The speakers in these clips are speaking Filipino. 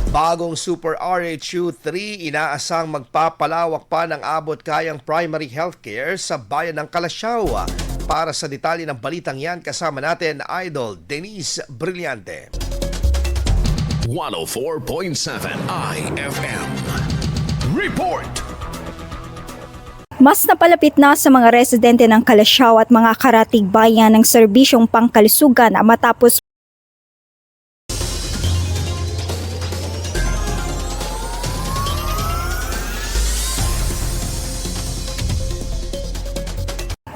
Bagong Super RHU-3 inaasang magpapalawak pa ng abot kayang primary healthcare sa bayan ng Calasiao. Para sa detalye ng balitang yan, kasama natin Idol Denise Brillante. 104.7 IFM Report. Mas napalapit na sa mga residente ng Calasiao at mga karatig bayan ng serbisyong pangkalusugan matapos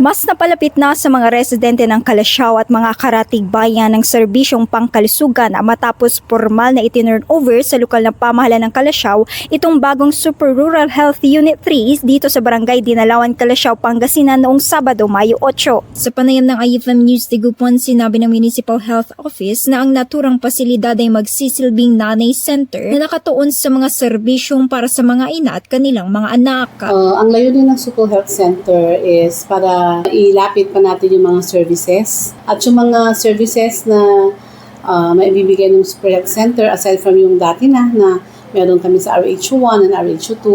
Mas napalapit na sa mga residente ng Calasiao at mga karatig bayan ng serbisyong pangkalusugan matapos formal na itinurn over sa lokal na pamahalaan ng Calasiao itong bagong Super Rural Health Unit 3 dito sa Barangay Dinalawan, Calasiao, Pangasinan noong Sabado, Mayo 8. Sa panayam ng IFM News Tigupuan, sinabi ng Municipal Health Office na ang naturang pasilidad ay magsisilbing nanay center na nakatuon sa mga serbisyong para sa mga ina at kanilang mga anak. Ang layunin ng Super Health Center is para ilapit pa natin yung mga services at yung mga services na maibibigay ng Super Health Center aside from yung dati na meron kami sa RH1 and RH2,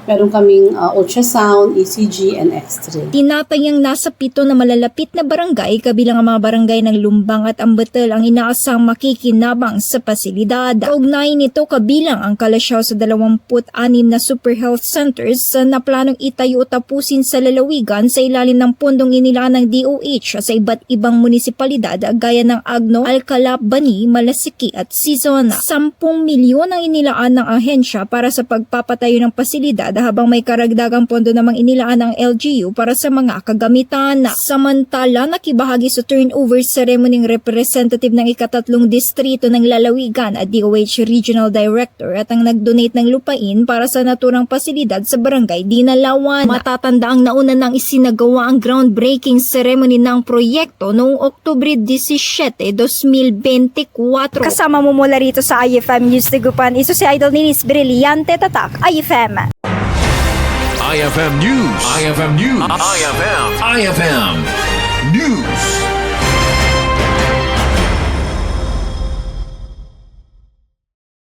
meron kaming ultrasound, ECG, and X-ray. Tinatayang nasa 7 na malalapit na barangay kabilang ang mga barangay ng Lumbang at Ambatal ang inaasang makikinabang sa pasilidad. Kaugnay nito kabilang ang Calasiao sa 26 na Super Health Centers na planong itayo o tapusin sa lalawigan sa ilalim ng pondong inilaan ng DOH sa iba't ibang munisipalidad gaya ng Agno, Alcalá, Bani, Malasiki at Sison. 10 milyon ang inilaan ng ahensya para sa pagpapatayo ng pasilidad habang may karagdagang pondo namang inilaan ng LGU para sa mga kagamitan. Samantala, nakibahagi sa turnover ceremony ng representative ng ika-3 distrito ng lalawigan at DOH Regional Director at ang nag-donate ng lupain para sa naturang pasilidad sa Barangay Dinalawan. Matatandaang nauna nang isinagawa ang groundbreaking ceremony ng proyekto noong Oktubre 17, 2024. Kasama mo mula rito sa IFM News Tigupan, iso si Idol Denise Brillante, Tatak, IFM. IFM News. IFM News. IFM News.